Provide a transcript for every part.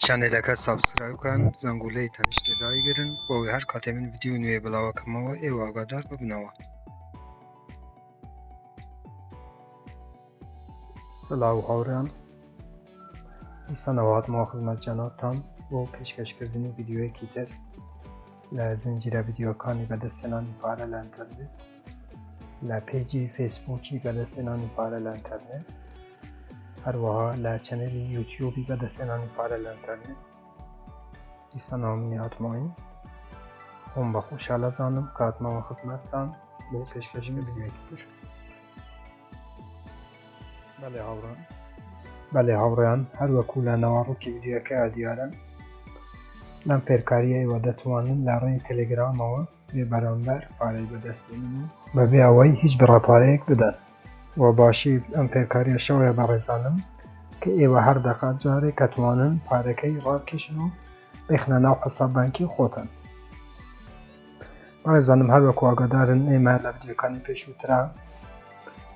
چانەلەکە سابسکرایب بکەن زەنگوولەی تەنیشت دایگرن بۆ ئەوەی هەر کاتێ من ڤیدیۆ نوێ بڵاوەکەمەوە ئێوە ئاگادار ببنەوە. سلااو هاوڕێیان، دیسانەوە هاتمەوە خزمەت جەنابتان بۆ پێشکەشکردنی ڤیدیۆیەکی تر لە زنجیرە ڤیدیۆکانی بەدەستهێنانی پارە لە ئینتەرنێت لە پێیجی فێسبووکی بەدەستهێنانی پارە لە ئینتەرنێت، هەروەها لە چەنەلی یوتیوبی بەدەستهێنانی پارە لە ئینتەرنێت. دیسانەوە منی هاتمەوەین خۆم بە خۆشحالە زانم کە هاتمەوە خزمەتتان بۆ پێشکەشکردنی ڤیدیۆیەکی تر. بەڵێ هاوڕێیان، هەروەکو لە ناوەڕووکی ڤیدیۆکەیە دیارە لەم پێرکاریە ئێوە دەتوانن لە ڕێی تەلێگرامەوە بێ بەرامبەر پارەی بەدەست بێنن و بەبێ ئەوەی هیچ بڕەپارەیەک بدەن. و باشی ئەم پێرکاریە شەوەیە بەڕێزانم کە ئێوە هەر دەقات جارێک ئەتوانن پارەکەی ڕابکێشن و بێخنە ناو حساب بانکی خۆتان. بەڕێزانم، هەروەکو ئاگادارن ئێمە لە ڤیدیۆکانی پێشووترا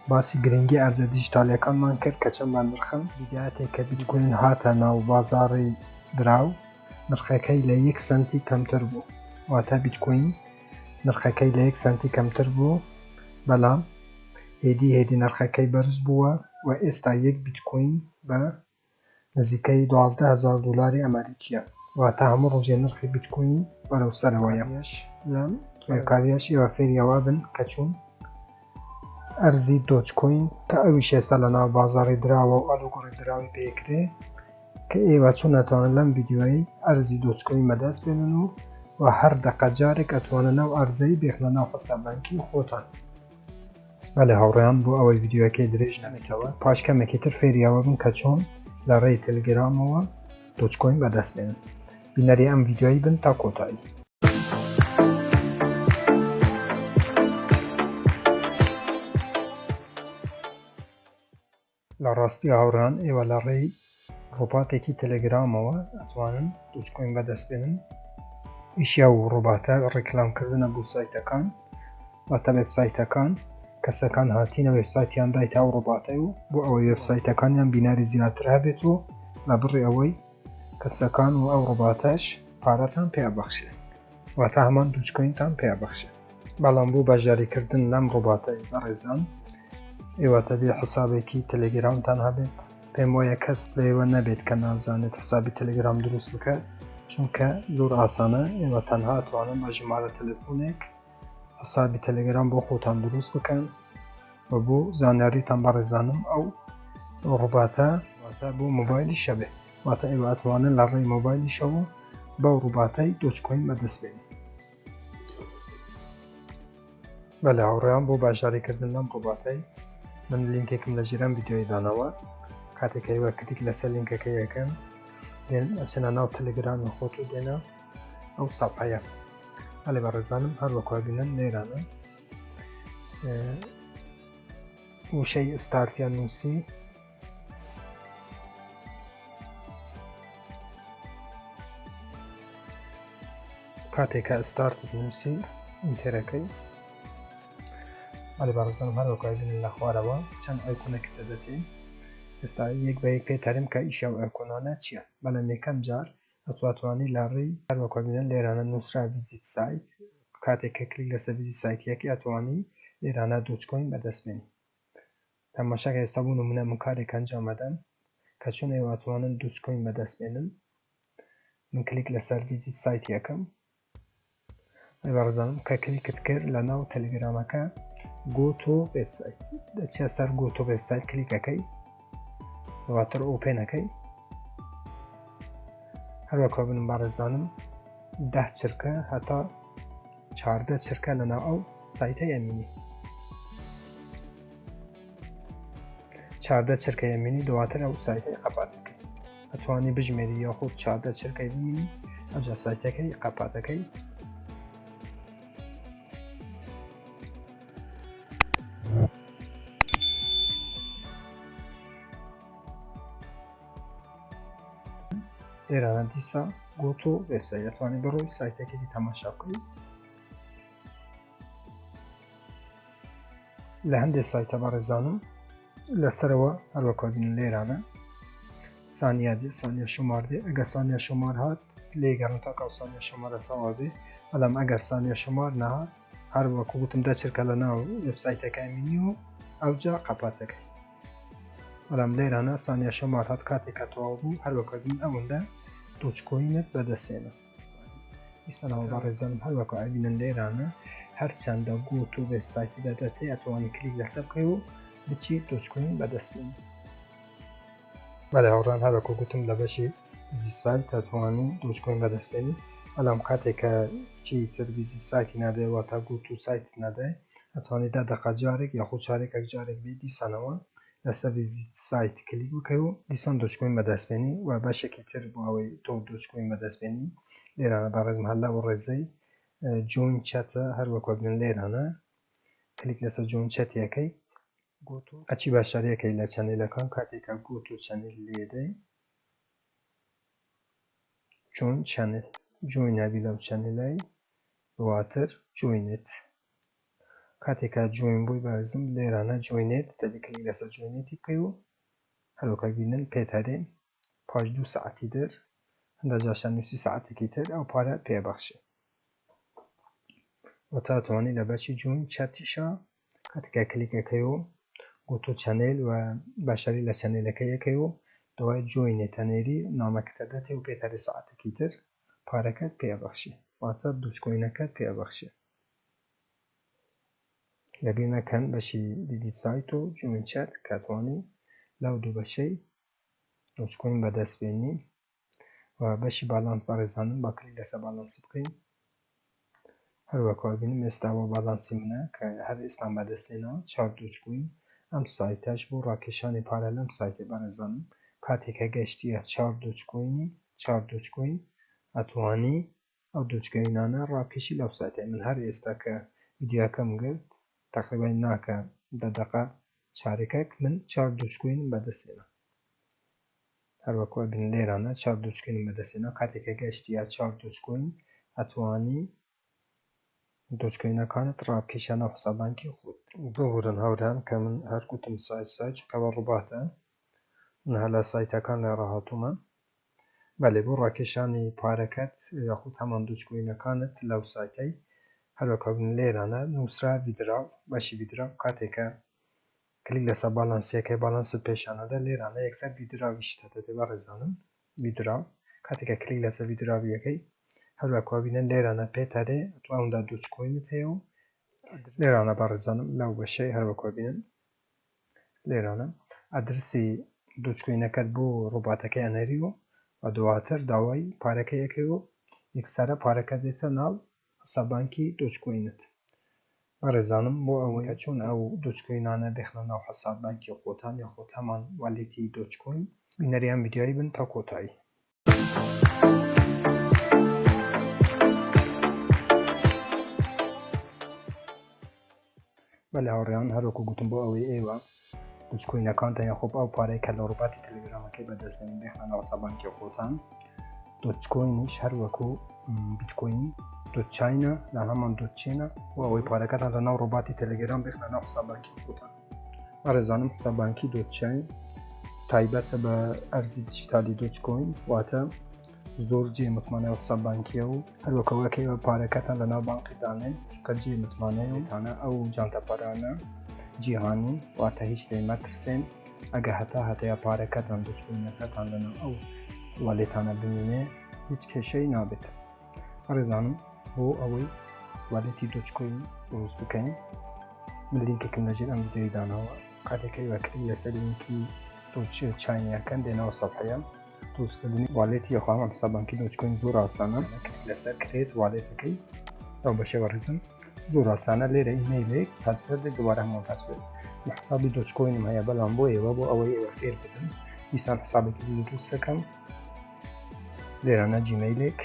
باسی گرنگی ئەرزە دیجیتاڵیەکانمان کرد کە چەند بە نرخن. دیگاتێک کە بیتکۆین هاتە ناو بازاڕی دراو، نرخەکەی لە 1 سنتی کەمتر بوو، واتە بیتکۆین نرخەکەی لە 1 سنتی کەمتر بوو، بەڵام هێدی نرخەکەی بەرز بووە و ئێستا 1 بیتکۆین بە نزیکەی 12,000 دۆلاری ئەمریکیە، واتە هەموو ڕۆژێ نرخی بیتکۆین بەرەو سەرەوەیە. لەم پێرکاریەش ئێوە فێریەوە بن کە چوون ئەرزی دۆجکۆین کە ئەویش ئێستا لە ناو بازاڕی دراوە و ئەلوگۆڕی دراوی پێکرێ، کە ئێوە چۆن ئەتوانن لەم ڤیدیۆی ئەرزی دۆجکۆین بەدەست بێنن و هەر دەقە جارێک ئەتوانن ناو ئەرزەی بێخنە ناو حساب بانکی خۆتان. بەڵێ هاوڕێیان، بۆ ئەوەی ڤیدیۆکەی درێژ نەبێتەوە پاش کەمێکی تر فێریەوە بن کە چۆن لە ڕێی تەلگرامەوە دۆجکۆین بەدەست بێنن. بینەری ئەم ڤیدیۆی بن تا کۆتایی. لە ڕاستی هاوڕێیان، ئێوە لە ڕێی ڕۆباتێکی تەلەگرامەوە ئەتوانن دۆجکۆین بەدەست بێنن. ئیشیا و ڕۆباتە ڕێکلامکردنە بۆ سایتەکان، واتە وێبسایتەکان. کەسەکان هاتینە وێبسایتیان دایتە ئەو ڕۆباتەی و بۆ ئەوەی وێبسایتەکانیان بیناری زیاتر هەبێت و لە بڕی ئەوەی کەسەکان و ئەو ڕۆباتەش پارەتان پێبەخشێ، واتە هەمان دۆجکۆینتان پێبەخشێ. بەڵام بۆ بەژاریکردن لەم ڕۆباتەی بەڕێزان، ئێوە دەبێ حسابێکی تەلێگرامتان هەبێت. پێم وایە کەس لێوە نەبێت کە نازانێت حسابی تەلێگرام دروست بکات، چونکە زۆر ئاسانە. ئێوە تەنها ئەتوانن بە ژمارە تەلەفۆنێک حسابی تەلێگرام بۆ خۆتان دروست بکەن و بۆ زانیاریتان بەڕێزانم ئەو ڕۆباتە واتە بۆ مۆبایلی شەبێ، واتە ئێوە ئەتوانن لە ڕێی مۆبایلیشەوە بەو ڕۆباتەی دۆجکۆین بەدەست بێنن. بەڵێ هاوڕێیان، بۆ باشداریکردن لەم ڕۆباتەی من لینکێکم لە ژێرەم ڤیدیۆی دانەوە. کاتێک ئێوە کلیک لەسەر لینکەکە یەکەن دێن ئەچنە ناو تەلەگرامی خۆت و دێنە ئەو ساپایە. بەڵێ بەڕێزانم، هەروەکو بینن لێرانە وشەی ئستارتیان نووسی، کاتێکە ئستارت نووسی ئینتێرەکەی. بەڵێ بەڕێزانم، هەروەکو بینن لە خوارەوە چەند ئایکۆنێک دەدەتێن. ئێستا یەک بە یەک پێتەرم کە ئیشە و ئایکۆنانە چییە. بەڵام یەکەم جار ئەتوانی لە ڕێی هەروەکو بینن لێرانە نووسرا ڤیزیت سایت، کاتێک کە کلیک لەسەر ڤیزیت سایتیەکەی ئەتوانی لێرانە دۆجکۆین بەدەست بێنی. تەماشاکە ئێستا بوو نمونە من کارێک ئەنجام دەدەم کە چۆن ئێوە ئەتوانن دۆجکۆین بەدەست بێنن. من کلیک لەسەر ڤیزیت سایت یەکەم. بەڕێزانم، کە کلیکت کرد لە ناو تەلەگرامەکە گۆتۆ وێبسایت دەچێ سەر گۆتۆ وێبسایت کلیکەکەی، واتر ئۆپێنەکەی. هەروەکو بنم بەڕێزانم 10 چرکە هەتا 14 چرکە لەناو ئەو سایتە ئەمینی. 14 چرکە ئەمینی دواتر ئەو سایتەی قەپاتەکەی ئەتوانی بژمێری یاخود 14 چرکەی ببینی ئەوجا سایتەکەی قەپاتەکەی. لێرانە دیسا گۆتۆ وێبسایت ئەتوانی بڕۆی سایتەکەی تەماشا بکەی. لە هەندێک سایتە بەڕێزانم لەسەرەوە هەروەکو بینن لێرانە saniye de saniye şumar de eger saniye şumar hat lê gerin taka saniye şumar tawa be belam eger saniye şumar nehat her wekû gotim de çirke li nav websayteke emînî û evca qepateke belam lêrane saniye şumar hat kateke tawa bû her wekû bîn ewinde doçkoyînet bedestêne îsana barêzanim her wekû ebînin lêrane her çanda got û websaytê de tê etwanî klîk li ser bikî û biçî doçkoyîn bedest bînî belê hewran her wekû gotim li beşê vîzît sayt etwanî doçkoyîn bedest bênî belam kateke çîtir vîzît saytê nede wata got û saytê nede etwanî 10 deqe carek yaxûd çarekek carek bê dîsana wan li ser vîzît sayt klîk bikî û dîsan doçkoyîn bedest bênî we beşekî tir bo ew ê to doçkoyîn bedest bênî lêrane berêzim hela û rêzey join chat e her wekû bibînin lêrane klîk li ser join chatê yekê got û eçî beşdariyekê li çenêlekan kateke got û çenêl lêde join channel join hebî lew çenêlê bi watir joined kateke join bûyî berêzim lêrane joined tevî klîk li ser joinedê bikî û her wekû bînin pêterê paş 2 saetî dir hinda caşa nûsî saetekî tir ew pare pê bexşe wata etwanî li beşî join chat îşa kateke klîk yekê û got û çenêl we beşdarî li çenêleke yekê û دوای جوینê tenêrî nameke te de tê û pêterê saetekî tir pareke pê bexşî wata doçkoyîneke pê bexşe li bîr nekin beşî vîzît sayt û join chat ke etwanî lew du beşê doçkoyîn bedest bênî we beşî balans berêzanim ba klîk li ser balansî bikîn her wekû bînin mêstava balansê min e ke her îstan bedestêna 4 doçkoyîn em sayte ji bo rakêşanê pare li em saytê berêzanim kateke geştiye 4 doçkoyînî 4 doçkoyîn etwanî ew doçkoyînane rakêşî lew saytê min her êsteke vîdyoyeke min girt teqrîben nake 10 deqe çarekek min 4 doçkoyîn bedestêne her wekû bînin lêrane 4 doçkoyîn bedestêne kateke geştiye 4 doçkoyîn etwanî doçkoyînekanet rakêşe nav hesabankê xwe bigurin hewran ke min her gotim sayt çûke ew rubat e min hela saytekan lê rahatûme belê bo rakêşanê pareket yaxûd heman doçkoyînekanet lew saytê her wekû bînin lêrane nûsra vîdirav beşî vîdirav kateke klîk li ser balansiyekê balansê pêşane de lêrane yekser vîdiravî ji te tê berêzanim vîdirav kateke klîk li ser vîdiravî yekê her wekû bînin lêrane pêterê etwanda doçkoyînê heye û lêrane berêzanim lew beşê her wekû bînin lêrane adresê doçkoyîneket bo robateke enerî û we duwatir dawayî pareke yekê û yeksere pareke dête nav hesabankî doçkoyînet berêzanim bo ew çûn ew doçkoyînane bêxne nav hesabankê xotan yaxûd heman welêtî doçkoyîn bînerî em vîdyoyê bin ta kotayî belê hawrêyan her wekû gotim bo ew ê êva doçkoyînekan te yaxûd ew pareyeke li robatê telegramekê bedestêne bêxne nav hesabankê xotan doçkoyînîş her wekû bitcoin doçayîn e li heman doççên e û ew ê pareketan li nav robatê telegram bêxne nav hesabankê xotan berêzanim hesabankî doçayîn taybet e bi erzî dijîtalî doçkoyîn wate zor cê mitmane hesabankî û her wekû wekî ew pareketan li nav bankê danê çûke cê mitmane tane ew canteparan e cîhanî wate hîç lê metirsên eger heta heteya pareketan doçkoyîneketan li nav ew welêtane bimîne hîç kêşeyî nabêt berêzanim bo ew ê welêtî doçkoyîn drûst bikin min lînkekî li jêr em vîdyoyê danawe kateke we klîk li ser lînkî doççayînêyakan dê nav sefheya drûstkirinî welêtî xwe heman hesabankî doçkoyîn zor asan e klîk li ser create welêtekê ew beşê berêzim zor asan e lêre îmeylek passwordek dubare heman password li hesabê doçkoyînim heye belam bo êva bo ew ê êva fêr bidim dîsan hesabekî drûst dikim lêrane gmailek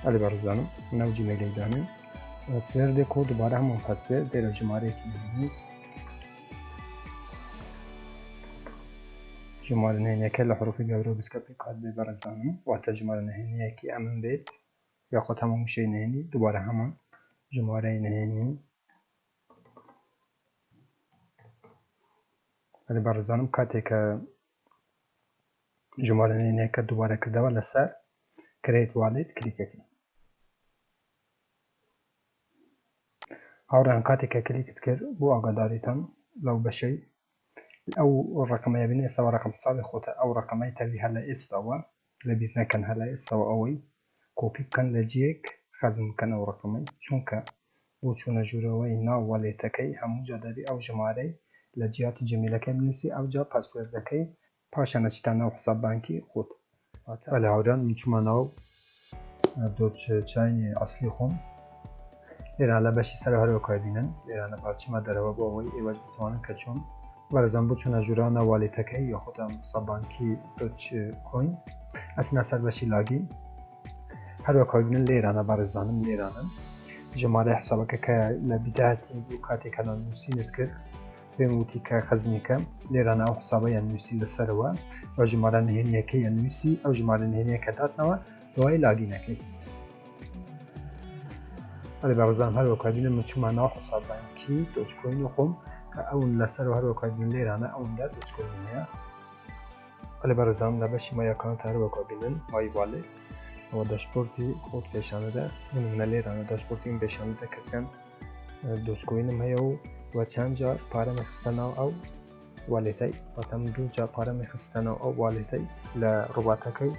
elê berêzanim nav gmailê danî passwordê ku dubare heman password dêre jimareyekî bibînî ژمارە نهێنیەکە لە حروفی گەورە و بچکە پێی کات بێ بەڕێزانم واتە ژمارە نهێنیەکی ئەمن بێت یاخود هەموو شەی نهێنی دووبارە هەمان ژمارەی نهێنی ولی بەڕێزانم کاتێک کە ژمارە نهێنیەکە دووبارە کردەوە لەسەر create wallet کلیکەکەی هاوڕێیان کاتێک کە کلیکت کرد بۆ ئاگاداریتان لەو بەشەی ئەو ڕقمەیە بینێ ئێستاوە ڕقم حسابی خۆتە ئەو ڕقمەی تەوی هەر لە ئێستاوە لەبیر نەکەن هەر لە ئێستاوە ئەوەی کۆپی بکەن لە جێک خەزم بکەن ئەو ڕقمەی چونکە بۆ چوونە ژوورەوەی ناو والێتەکەی هەموو جا دەبێ ئەو ژمارەی لە جیاتی جمیلەکەی بنووسی ئەو جا پاسوێردەکەی پاشان ئەچیتە ناو حساب بانکی خۆت بەڵێ هاوڕێیان من چوومە ناو دۆچچای ئەسلی خۆم لێرە لە بەشی سەر هەروەکای بینن لێرانە باچمە دەرەوە بۆ ئەوەی ئێوەش بتوانن کە چۆن بەرەزان بۆ چوونە ژوورانە والێتەکەی یاخودم حساب بانکی دۆچ کۆین ئەچنە سەر بەشی لاگین هەروەکای بینن لێرانە بەڕێزانم لێرانە ژمارەی حسابەکە کە لە بیداتی بوو کاتێک کە نووسینت کرد پێم وتی کە خەزمیکە لێرانە ئەو حسابە نووسی لەسەرەوە ئەو ژمارە نهێنیەکەی نووسی ئەو ژمارە نهێنیەکە داتنەوە دوای لاگینەکەی ئەڵێ بەڕێزان هەروەکای بینن من چوومە ناو حساب بانکی دۆچ کۆینی خۆم کە ئەو لەسەرەوە هەروەکای بینن لێرانە ئەوەندا دۆچ کۆین هەیە ئەڵێ بەڕێزان لە بەشی مای ئەکاونت هەروەکای بینن مای والێت ئەوە داشبۆردی خۆت پیشانەدا منە لێرانە داشبۆردی من پیشانەدا کە چەند دۆچ کۆینم هەیە و چەند جار پارەمە خستە ناو ئەو والێتەی واتە من 2 جار پارەمی خستە ناو ئەو والێتەی لە ڕوباتەکەی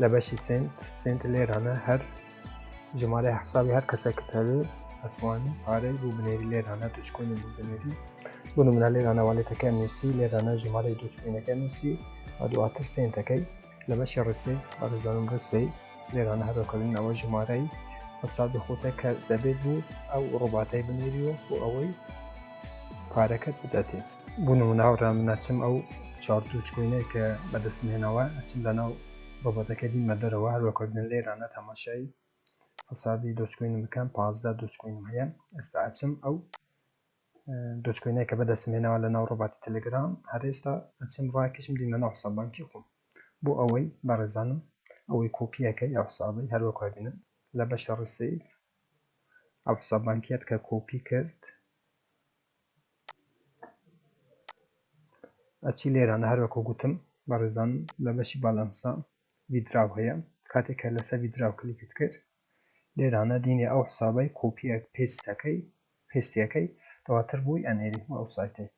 لە بەشی سنت لێرانە هەر ژمارەی حسابی هەر کەسێکت هەبێ ئەتوانی پارەی بوو بنێری لێرانە دۆچ کۆینی بوو بنێری بۆ نمونە لێرانە والێتەکە نووسی لێرانە ژمارەی دۆچ کۆینەکە نووسی و دواتر سنتەکەی لە بەشی ڕسێ بەڕێزانم ڕسەی لێرانە هەروەکەوین ئەوە ژمارەی حسابی خۆتە کە دەبێت بوو ئەو ڕۆباتەی بنێریوە بۆ ئەوەی پارەکەت بدەتێ بۆ نمونە هاوڕێیان من ئەچم ئەو 4 دۆچ کۆینەی کە بەدەستمێنەوە ئەچم لەناو ڕۆباتەکە دیمە دەرەوە هەروەکەی بنێن لێرانە تەماشای حسابی دۆچ کۆینم بکەم 15 دۆچ کۆینم هەیە ئێستا ئەچم ئەو دۆچ کۆینەی کە بەدەستمێنەوە لەناو ڕۆباتی تەلەگرام هەر ئێستا ئەچم ڕاکێشم دیمە ناو حساب بانکی خۆم بۆ ئەوەی بەڕێزانم ئەوەی کۆپیەکەی ئەو حسابەی هەروەکای بینن لە بەشە ڕسەی ئەو حساب بانکیەت کە کۆپی کرد ئەچی لێرانە هەروەکو گوتم بەڕێزانم لە بەشی باڵانسا ویدراو هەیە کاتێک کە لەسەر ویدراو کلیکت کرد لێرانە دینێ ئەو حسابەی کۆپیە پێستیەکەی دواتر بووی ئەنێری ئەو سایتەی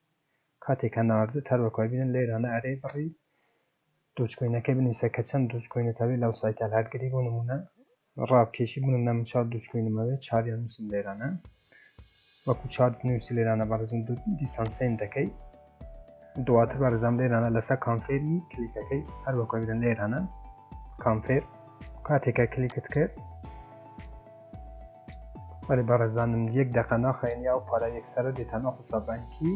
کاتێک کە ناردت هەروەکای بینن لێرانە ئەرێ بڕی دۆچ کۆینەکەی بنویسە کە چەند دۆچ کۆینەتەوێت لەو سایتە هەرگری بۆ نمونە ڕابکێشی بوون من 4 دۆچ کۆینمەوێت 4 نووسم لێرانە وەکو 4 نووسی لێرانە بەڕێزم دیسان سنتەکەی دواتر بەڕێزام لێرانە لەسەر کانفێری کلیکەکەی هەروەکای بینن لێرانە کانفێر کاتێکە کلیکت کرد ولی بەڕێزانم 1 دقیقە ناخەینیا و پارە یەکسەرە دێتە ناو حساب بانکی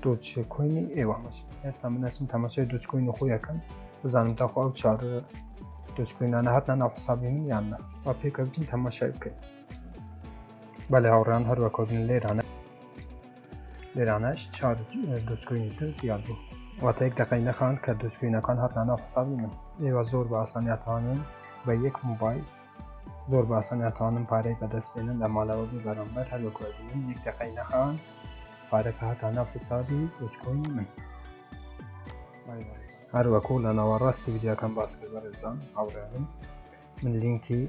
دۆچ کۆینی ئێوەمەش ئێستا من ئەچم تەماشای دۆچ کۆینی خۆی یەکەم بزانم داخوا ئەو 4 دۆچ کۆینانە هاتنە ناو حسابی من یان نە وا پێکە بچین تەماشای بکەین بەڵێ هاوڕێیان هەروەکای بینن لێرانەش 4 دۆچ کۆینی تر زیاد بوو واتە 1 دقیقەی نەخان کە دۆچ کۆینەکان هاتنە ناو حسابی من ئێوە زۆر بە ئاسانی ئەتوانن بە یەک مۆبایل زۆر بە ئاسانی ئەتوانن پارەی بەدەست بێنن لە ماڵەوە بێ بەرامبەر هەروەکای بینن 1 دقیقەی نەخان پارەکە هاتە ناو حسابی دۆچ کۆینی من هەروەکو لە ناوەڕاستی ڤیدیۆکەم باس کرد بەڕێزان هاوڕێیانم من لینکی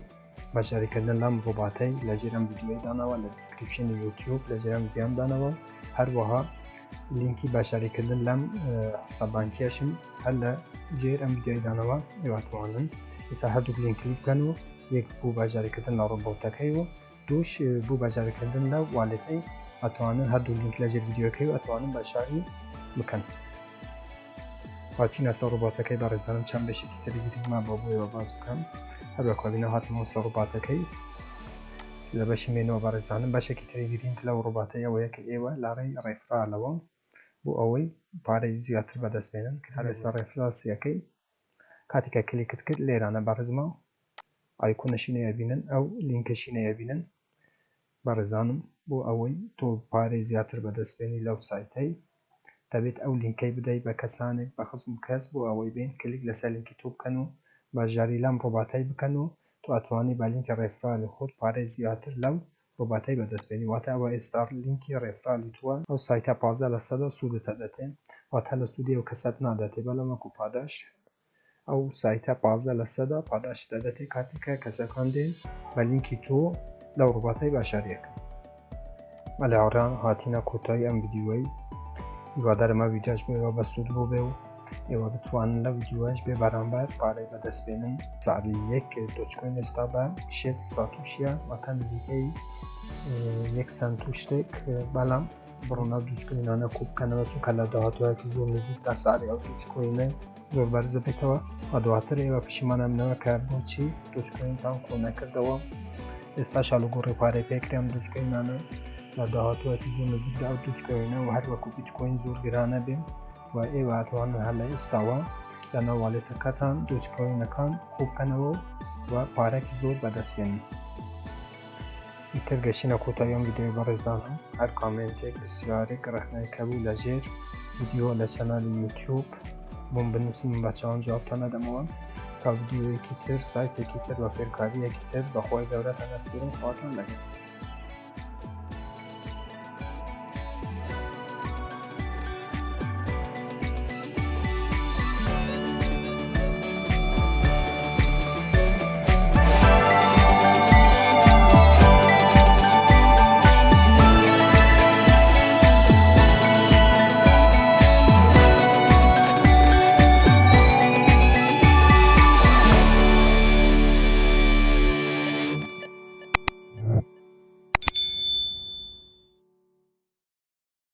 بەشاریکردن لەم ڕۆباتەی لەژێر ئەم ڤیدیۆی داناوە لە دیسکریپشنی یوتیوب لەژێر ئەم ڤیدیۆم داناوە هەروەها لینکی بەشاریکردن لەم حساب بانکیەشم هەر لە ژێر ئەم ڤیدیۆی داناوە ئێوە ئێستا هەردوو لینک کلیک بکەن و یەک بوو بەشاریکردن لە ڕۆبۆتەکەی و دووش بوو بەشاریکردن لە والێتەی ئەتوانن هەردوو لینک لەژێر ڤیدیۆکەی و ئەتوانن بەشاری بکەن هاتیینە سەر ڕۆبۆتەکەی بەڕێزانم چەند بەشێکی تری گرنگمە بۆ بۆیەوە باز بکەم هەروەکای بینە هاتمەوە سەر ڕۆباتەکەی لە بەشی مێنەوە بەڕێزانم بەشێکی تری گرنگ لەو ڕۆباتەی ئەوەیە کە ئێوە لاڕێی ڕێفرالەوە بۆ ئەوەی پارەی زیاتر بەدەستێنن کە لەسەر ڕێفرالسیەکەی کاتێکە کلیکت کرد لێرانە بەڕێزمە ئایکۆنەشینەیە بینن ئەو لینکەشینەیە بینن بەڕێزانم بۆ ئەوەی تۆ پارەی زیاتر بەدەستێنی لەو سایتەی دەبێت ئەو لینکەی بدەیت بە کەسانێک بە خزم کەس بۆ ئەوەی بێن کلیک لەسەر لینکی تۆ بکەن و باژاری لەم ڕۆباتای بکەن و تو ئەتوانی با لینکی ڕێفرالی خۆت پارەی زیاتر لەو ڕۆباتای بەدەستبێنی. واتە ئەوە ئێستا لینکی ڕێفرالی تووە ئەو سایتە 15% سوودتە دەتێن، واتە لە سوودی ئەو کەسەت نادەتێ بەڵام وەکو پاداش ئەو سایتە 15% پاداش دەدەتێ کاتێکە کەسەکان دێن بە لینکی تۆ لەو ڕۆباتای باشاریەکە. بەڵێ هاوڕێیان هاتینە کۆتایی ئەم ڤیدیۆی. هیوادارم ئەم ڤیدیۆش بۆ ئێوە بەسوود بوو بێ و ئێوە بتوانن لە ڤیدیۆش بێ بەرامبەر پارەی بەدەستبێنن. ساڵی یەک دۆچکۆین ئێستا بە 600 تووشیە، واتە نزیکەی 1 سەنت و شتێک، بەڵام بڕۆنە دووچکۆینانە کوو بکەنەوە چونکە لە داهاتووەیەکی زۆر نزیکدا سعری ئەو دووچکۆینە زۆر بەرزە بێتەوە. دواتر ئێوە پشیمانە بنەوە کە بۆچی دۆچکۆینتان کۆ نەکردەوە. ئێستا شاڵوگۆڕی پارەی پێکرێم دووچکۆینانە لە داهاتووەیەکی زۆر نزیکدا ئەو دووچکۆینە و هەر وەکو بیتکۆین زۆر گرانە بێن و ئێوە ئەتوانن هەر لە ئێستاوە لە ناوواڵێتەکەتان دۆچکۆینەکان کۆ بکەنەوە و پارێکی زۆر بەدەستبێنن. ئیتر گەشتینە کۆتایی ئەم ڤیدیۆی بەڕێزانم. هەر کامنتێک پرسیارێک ڕێخنەیەک هەبوو لەژێر ڤیدیۆ لە چەنالی یوتیوب بۆم بنووسین من بە چاوان جوابتان نەدەمەوە. تا ڤیدیۆیەکی تر سایتێکی تر بە فێرکاریەکی تر بەخوای گەورەتان ئەسپێرم خواتان لەگەڵ.